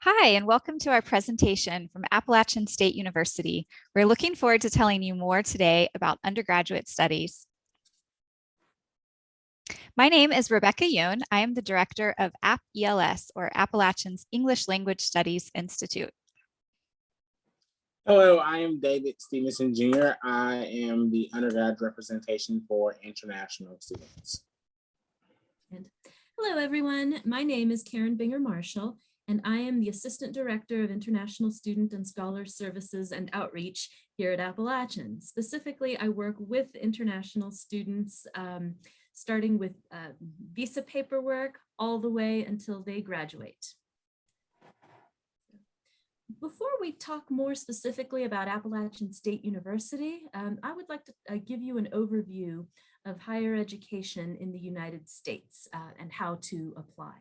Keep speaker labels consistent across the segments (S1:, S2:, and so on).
S1: Hi, and welcome to our presentation from Appalachian State University. We're looking forward to telling you more today about undergraduate studies. My name is Rebecca Yoon. I am the director of App ELS, or Appalachian's English Language Studies Institute.
S2: Hello, I am David Stevenson Jr. I am the undergrad representation for international students.
S3: And hello, everyone. My name is Karen Binger-Marshall, and I am the Assistant Director of International Student and Scholar Services and Outreach here at Appalachian. Specifically, I work with international students, starting with visa paperwork all the way until they graduate. Before we talk more specifically about Appalachian State University, I would like to give you an overview of higher education in the United States and how to apply.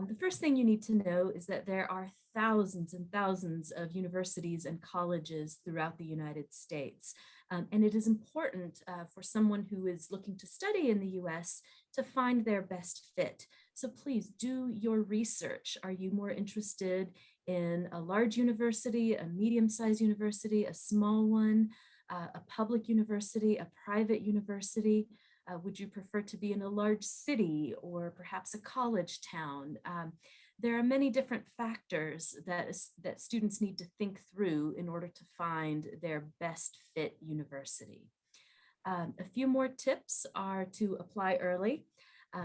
S3: The first thing you need to know is that there are thousands and thousands of universities and colleges throughout the United States. And it is important for someone who is looking to study in the US to find their best fit. So please do your research. Are you more interested in a large university, a medium-sized university, a small one, a public university, a private university? Would you prefer to be in a large city or perhaps a college town? There are many different factors that students need to think through in order to find their best fit university. A few more tips are to apply early.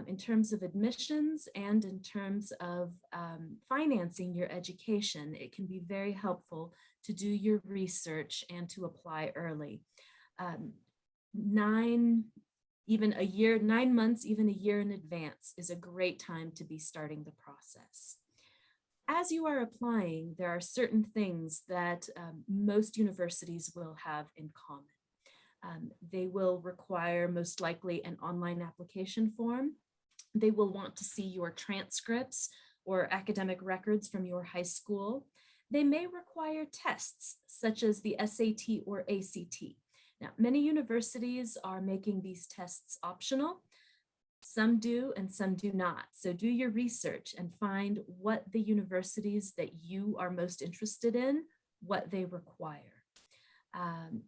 S3: In terms of admissions and in terms of financing your education, it can be very helpful to do your research and to apply early. 9 months, even a year in advance is a great time to be starting the process. As you are applying, there are certain things that most universities will have in common. They will require most likely an online application form. They will want to see your transcripts or academic records from your high school. They may require tests such as the SAT or ACT. Now, many universities are making these tests optional. Some do and some do not. So do your research and find what the universities that you are most interested in, what they require.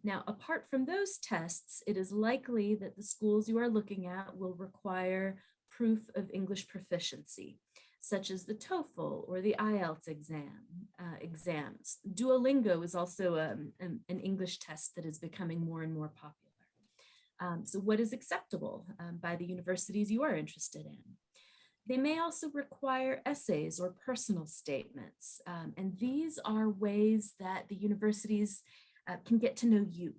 S3: Now, apart from those tests, it is likely that the schools you are looking at will require proof of English proficiency, such as the TOEFL or the IELTS exams. Duolingo is also an English test that is becoming more and more popular. So what is acceptable by the universities you are interested in? They may also require essays or personal statements, and these are ways that the universities can get to know you.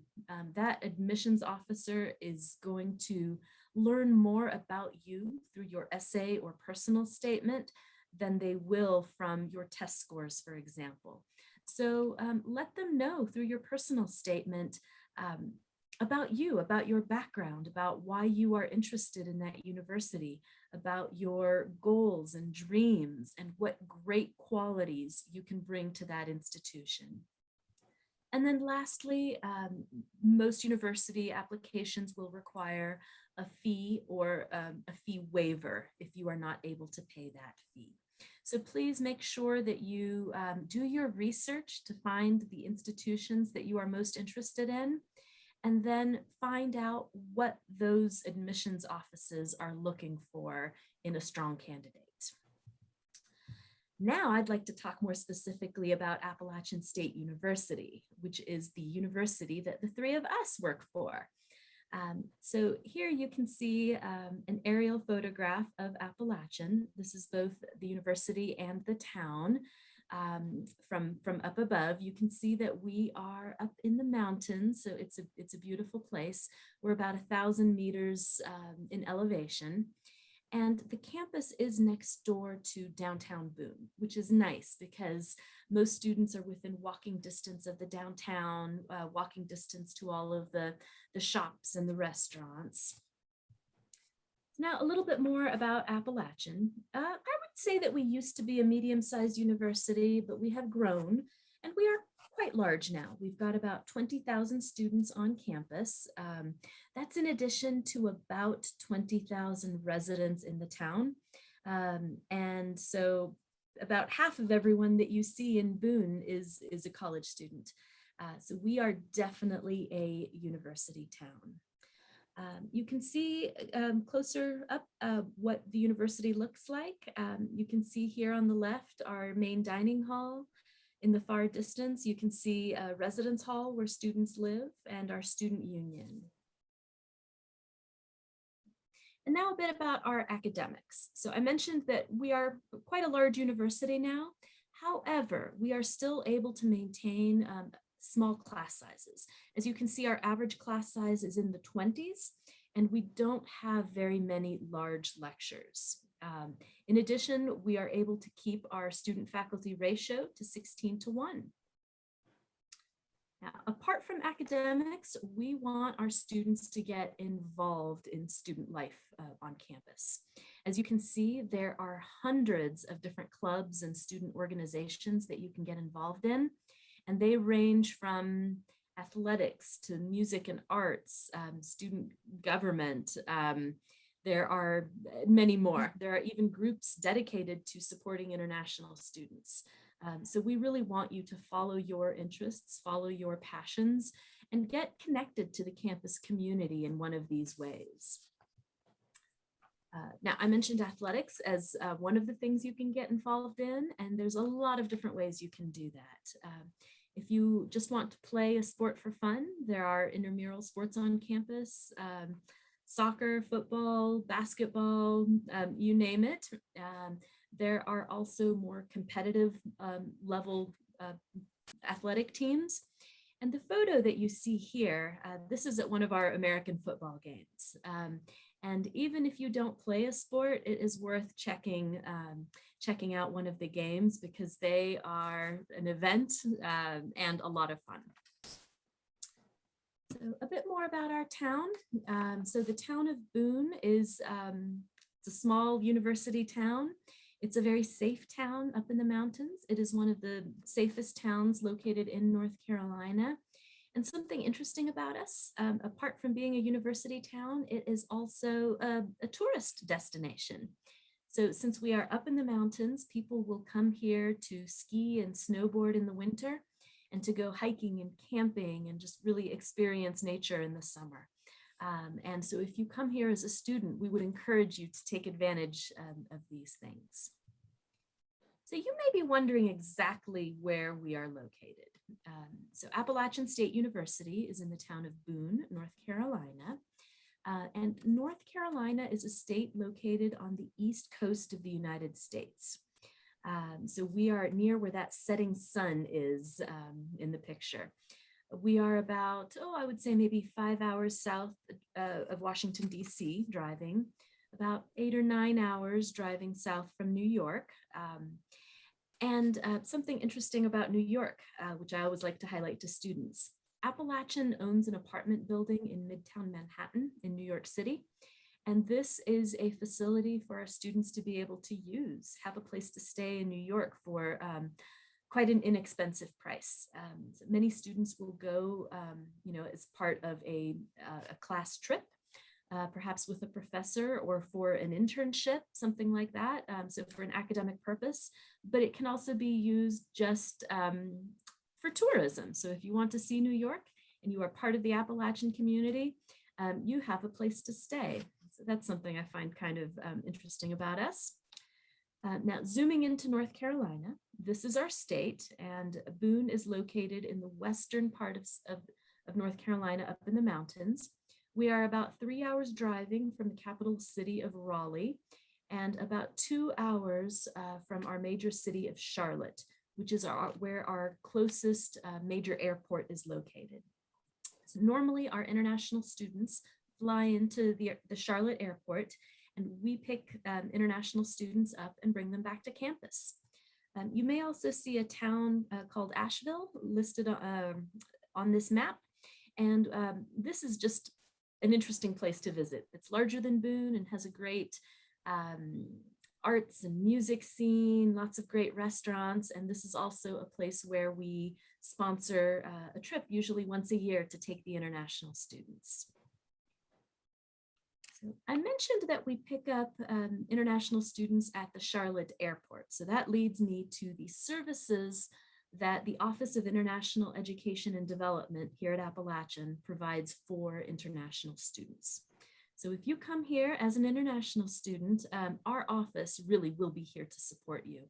S3: That admissions officer is going to learn more about you through your essay or personal statement than they will from your test scores, for example. So let them know through your personal statement about you, about your background, about why you are interested in that university, about your goals and dreams, and what great qualities you can bring to that institution. And then lastly, most university applications will require a fee or a fee waiver if you are not able to pay that fee. So please make sure that you do your research to find the institutions that you are most interested in, and then find out what those admissions offices are looking for in a strong candidate. Now I'd like to talk more specifically about Appalachian State University, which is the university that the three of us work for. So here you can see an aerial photograph of Appalachian. This is both the university and the town. From up above, you can see that we are up in the mountains, so it's a beautiful place. We're about 1,000 meters in elevation. And the campus is next door to downtown Boone, which is nice because most students are within walking distance of the downtown, walking distance to all of the shops and the restaurants. Now, a little bit more about Appalachian. I would say that we used to be a medium-sized university, but we have grown and we are quite large now. We've got about 20,000 students on campus. That's in addition to about 20,000 residents in the town. And so about half of everyone that you see in Boone is a college student. So we are definitely a university town. You can see closer up what the university looks like. You can see here on the left our main dining hall. In the far distance, you can see a residence hall where students live and our student union. And now a bit about our academics. So I mentioned that we are quite a large university now. However, we are still able to maintain small class sizes. As you can see, our average class size is in the 20s, and we don't have very many large lectures. In addition, we are able to keep our student faculty ratio to 16:1. Now, apart from academics, we want our students to get involved in student life on campus. As you can see, there are hundreds of different clubs and student organizations that you can get involved in, and they range from athletics to music and arts, student government. There are many more. There are even groups dedicated to supporting international students. So we really want you to follow your interests, follow your passions, and get connected to the campus community in one of these ways. Now, I mentioned athletics as one of the things you can get involved in, and there's a lot of different ways you can do that. If you just want to play a sport for fun, there are intramural sports on campus, soccer, football, basketball, you name it. There are also more competitive level athletic teams. And the photo that you see here, this is at one of our American football games. And even if you don't play a sport, it is worth checking out one of the games because they are an event and a lot of fun. So a bit more about our town. So the town of Boone is it's a small university town. It's a very safe town up in the mountains. It is one of the safest towns located in North Carolina. And something interesting about us, apart from being a university town, it is also a tourist destination. So since we are up in the mountains, people will come here to ski and snowboard in the winter and to go hiking and camping and just really experience nature in the summer. And so if you come here as a student, we would encourage you to take advantage of these things. So you may be wondering exactly where we are located. So Appalachian State University is in the town of Boone, North Carolina. And North Carolina is a state located on the east coast of the United States. So we are near where that setting sun is in the picture. We are about, I would say maybe 5 hours south of Washington, D.C. driving, about 8 or 9 hours driving south from New York. And something interesting about New York, which I always like to highlight to students. Appalachian owns an apartment building in Midtown Manhattan in New York City. And this is a facility for our students to be able to use, have a place to stay in New York for quite an inexpensive price. So many students will go, as part of a class trip, perhaps with a professor or for an internship, something like that. So for an academic purpose, but it can also be used just for tourism. So if you want to see New York and you are part of the Appalachian community, you have a place to stay. So that's something I find kind of interesting about us. Now, zooming into North Carolina, this is our state, and Boone is located in the western part of North Carolina up in the mountains. We are about 3 hours driving from the capital city of Raleigh and about 2 hours from our major city of Charlotte, which is where our closest major airport is located. So normally our international students fly into the Charlotte airport, and we pick international students up and bring them back to campus. You may also see a town called Asheville listed on this map, and this is just an interesting place to visit. It's larger than Boone and has a great arts and music scene, lots of great restaurants, and this is also a place where we sponsor a trip, usually once a year, to take the international students. So I mentioned that we pick up international students at the Charlotte airport. So that leads me to the services that the Office of International Education and Development here at Appalachian provides for international students. So if you come here as an international student, our office really will be here to support you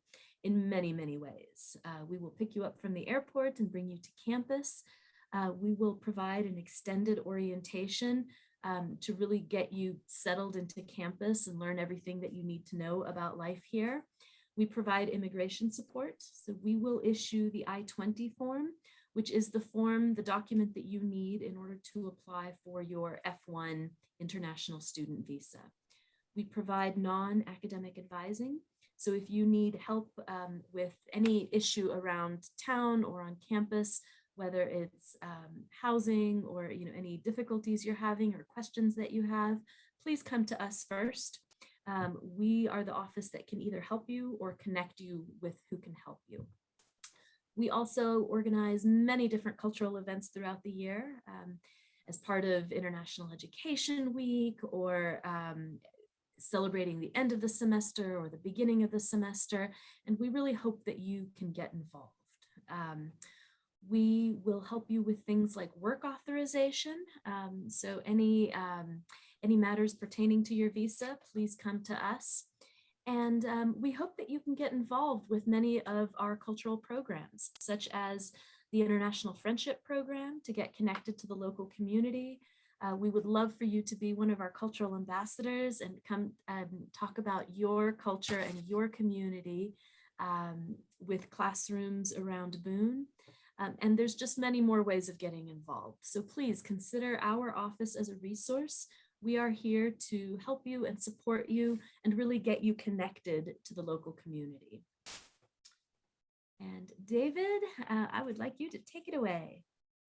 S3: in many, many ways. We will pick you up from the airport and bring you to campus. We will provide an extended orientation to really get you settled into campus and learn everything that you need to know about life here. We provide immigration support. So we will issue the I-20 form, which is the form, the document that you need in order to apply for your F1 international student visa. We provide non-academic advising. So if you need help with any issue around town or on campus, whether it's housing or any difficulties you're having or questions that you have, please come to us first. We are the office that can either help you or connect you with who can help you. We also organize many different cultural events throughout the year as part of International Education Week or celebrating the end of the semester or the beginning of the semester. And we really hope that you can get involved. We will help you with things like work authorization. So any matters pertaining to your visa, please come to us. And we hope that you can get involved with many of our cultural programs, such as the International Friendship Program to get connected to the local community. We would love for you to be one of our cultural ambassadors and come talk about your culture and your community with classrooms around Boone. And there's just many more ways of getting involved. So please consider our office as a resource. We are here to help you and support you and really get you connected to the local community. And David, I would like you to take it away.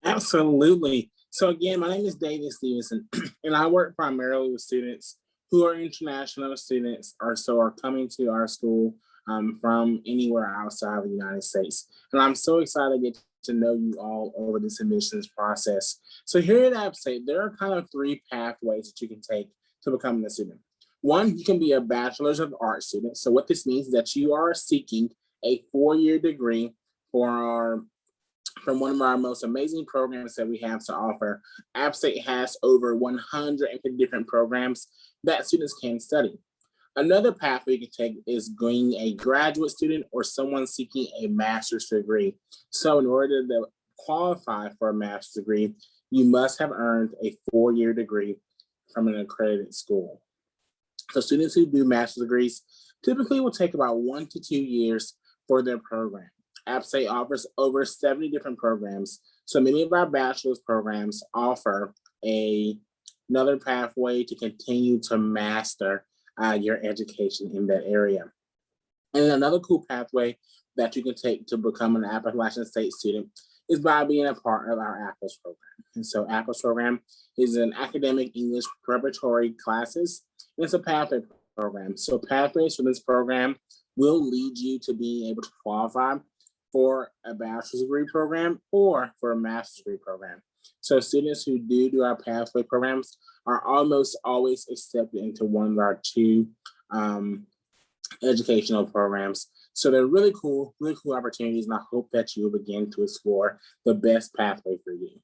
S2: Absolutely. So again, my name is David Stevenson, and I work primarily with students who are international students or so are coming to our school from anywhere outside of the United States. And I'm so excited to get to know you all over this admissions process. So here at App State, there are kind of three pathways that you can take to becoming a student. One, you can be a Bachelor's of Arts student. So what this means is that you are seeking a 4-year degree from one of our most amazing programs that we have to offer. App State has over 150 different programs that students can study. Another pathway you can take is being a graduate student or someone seeking a master's degree. So in order to qualify for a master's degree, you must have earned a 4-year degree from an accredited school. So students who do master's degrees typically will take about 1 to 2 years for their program. App State offers over 70 different programs. So many of our bachelor's programs offer another pathway to continue to master your education in that area. And another cool pathway that you can take to become an Appalachian State student is by being a part of our APPLES program. And so APPLES program is an academic English preparatory classes. And it's a pathway program. So pathways for this program will lead you to being able to qualify for a bachelor's degree program or for a master's degree program. So students who do our pathway programs are almost always accepted into one of our 2 educational programs. So they're really cool opportunities, and I hope that you will begin to explore the best pathway for you.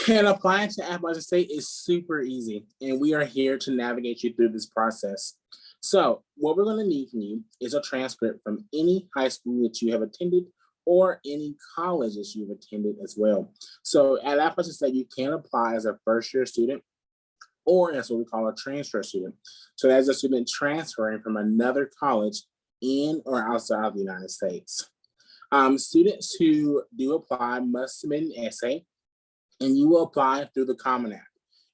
S2: And applying to Appalachian State is super easy, and we are here to navigate you through this process. So what we're going to need from you is a transcript from any high school that you have attended or any colleges you've attended as well. So at Appalachian State, you can apply as a first-year student or as what we call a transfer student. So as a student transferring from another college in or outside of the United States. Students who do apply must submit an essay, and you will apply through the Common App.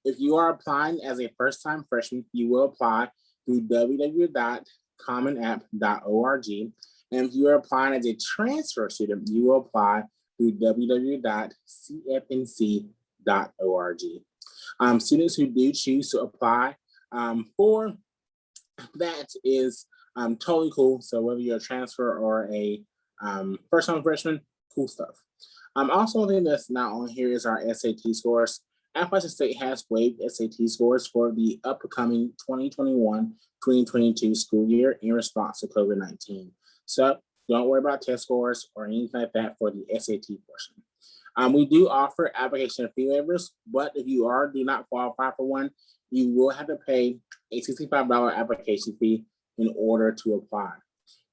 S2: If you are applying as a first-time freshman, you will apply through www.commonapp.org. And if you are applying as a transfer student, you will apply through www.cfnc.org. Students who do choose to apply for that is totally cool. So whether you're a transfer or a first-time freshman, cool stuff. Also, one thing that's not on here is our SAT scores. Appalachian State has waived SAT scores for the upcoming 2021-2022 school year in response to COVID-19. So don't worry about test scores or anything like that for the SAT portion. We do offer application fee waivers, but if you do not qualify for one, you will have to pay a $65 application fee in order to apply.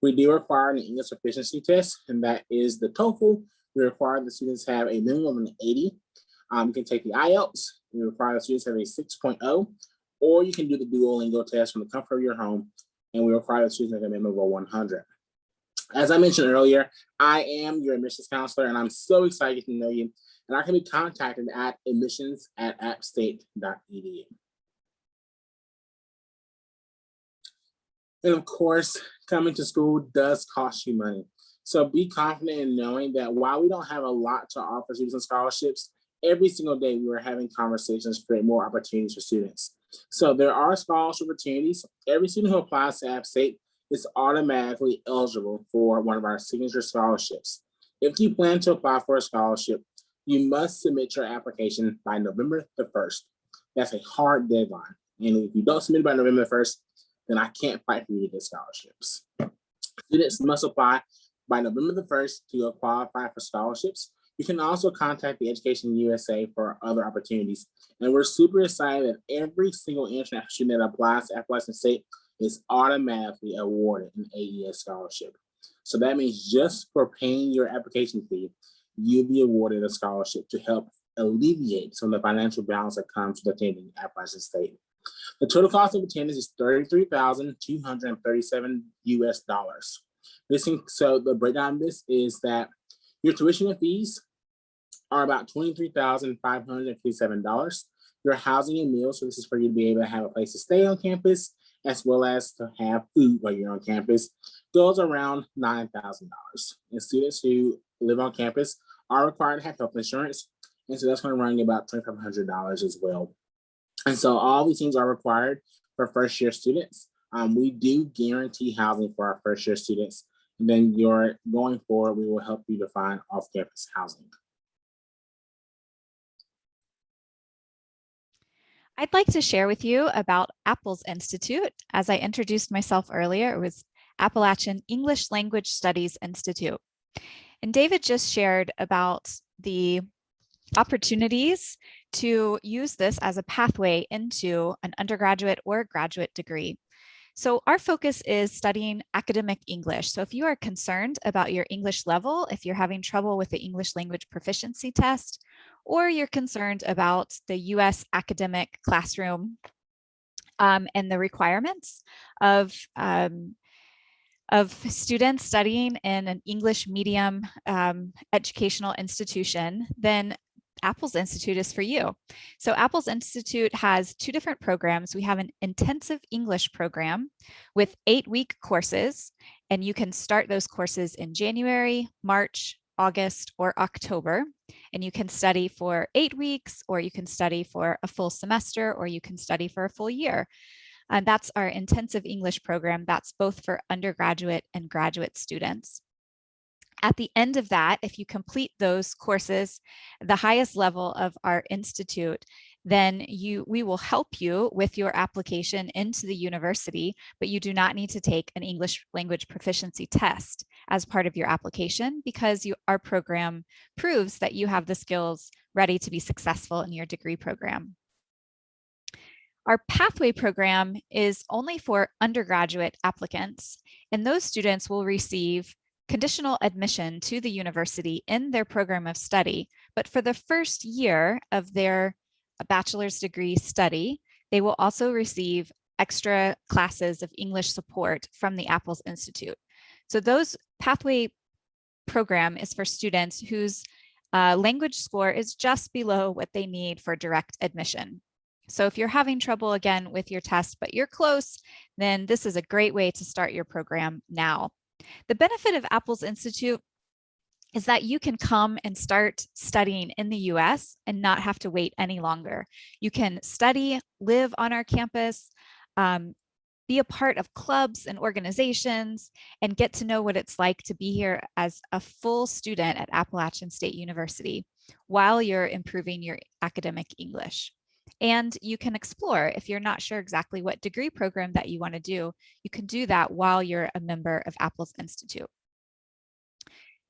S2: We do require an English proficiency test, and that is the TOEFL. We require the students have a minimum of an 80. You can take the IELTS. We require the students have a 6.0, or you can do the Duolingo test from the comfort of your home, and we require the students have a minimum of 100. As I mentioned earlier, I am your admissions counselor, and I'm so excited to know you. And I can be contacted at admissions@appstate.edu. And of course, coming to school does cost you money. So be confident in knowing that while we don't have a lot to offer students and scholarships, every single day we are having conversations to create more opportunities for students. So there are scholarship opportunities. Every student who applies to App State is automatically eligible for one of our signature scholarships. If you plan to apply for a scholarship, you must submit your application by November the 1st. That's a hard deadline. And if you don't submit by November the 1st, then I can't fight for you to get scholarships. Students must apply by November the 1st to qualify for scholarships. You can also contact the Education USA for other opportunities. And we're super excited that every single international student that applies to Appalachian State is automatically awarded an AES scholarship. So that means just for paying your application fee, you'll be awarded a scholarship to help alleviate some of the financial balance that comes with attending Appalachian State. The total cost of attendance is $33,237 US. So the breakdown of this is that your tuition and fees are about $23,557. Your housing and meals, so this is for you to be able to have a place to stay on campus, as well as to have food while you're on campus, goes around $9,000. And students who live on campus are required to have health insurance, and so that's going to run you about $2,500 as well. And so all these things are required for first-year students. We do guarantee housing for our first-year students. And then going forward, we will help you to find off-campus housing.
S1: I'd like to share with you about Apples Institute. As I introduced myself earlier, it was Appalachian English Language Studies Institute. And David just shared about the opportunities to use this as a pathway into an undergraduate or graduate degree. So our focus is studying academic English. So if you are concerned about your English level, if you're having trouble with the English language proficiency test, or you're concerned about the US academic classroom and the requirements of students studying in an English medium educational institution, then Apples Institute is for you. So Apples Institute has two different programs. We have an intensive English program with 8-week courses, and you can start those courses in January, March, August, or October. And you can study for 8 weeks, or you can study for a full semester, or you can study for a full year. And that's our intensive English program. That's both for undergraduate and graduate students. At the end of that, if you complete those courses, the highest level of our institute, then we will help you with your application into the university, but you do not need to take an English language proficiency test as part of your application because our program proves that you have the skills ready to be successful in your degree program. Our pathway program is only for undergraduate applicants, and those students will receive conditional admission to the university in their program of study. But for the first year of their bachelor's degree study, they will also receive extra classes of English support from the Apples Institute. So those pathway program is for students whose language score is just below what they need for direct admission. So if you're having trouble again with your test, but you're close, then this is a great way to start your program now. The benefit of Apples Institute is that you can come and start studying in the US and not have to wait any longer. You can study, live on our campus, be a part of clubs and organizations, and get to know what it's like to be here as a full student at Appalachian State University. while you're improving your academic English. And you can explore if you're not sure exactly what degree program that you want to do, you can do that while you're a member of Apples Institute.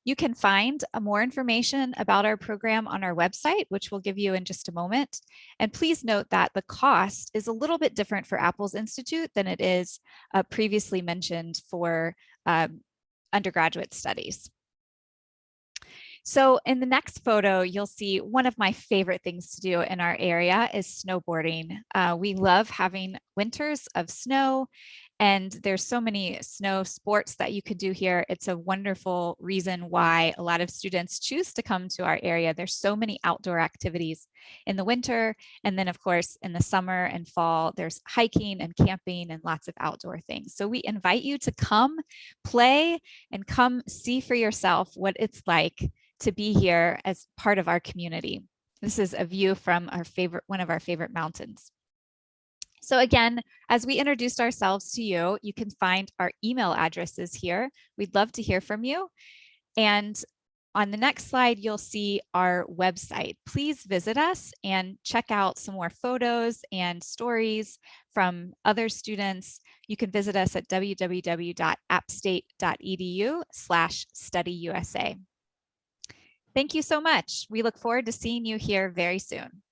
S1: You can find more information about our program on our website, which we'll give you in just a moment. And please note that the cost is a little bit different for Apples Institute than it is previously mentioned for undergraduate studies. So in the next photo, you'll see one of my favorite things to do in our area is snowboarding. We love having winters of snow, and there's so many snow sports that you could do here. It's a wonderful reason why a lot of students choose to come to our area. There's so many outdoor activities in the winter. And then of course, in the summer and fall, there's hiking and camping and lots of outdoor things. So we invite you to come play and come see for yourself what it's like to be here as part of our community. This is a view from one of our favorite mountains. So again, as we introduced ourselves to you, you can find our email addresses here. We'd love to hear from you. And on the next slide, you'll see our website. Please visit us and check out some more photos and stories from other students. You can visit us at www.appstate.edu/studyusa. Thank you so much. We look forward to seeing you here very soon.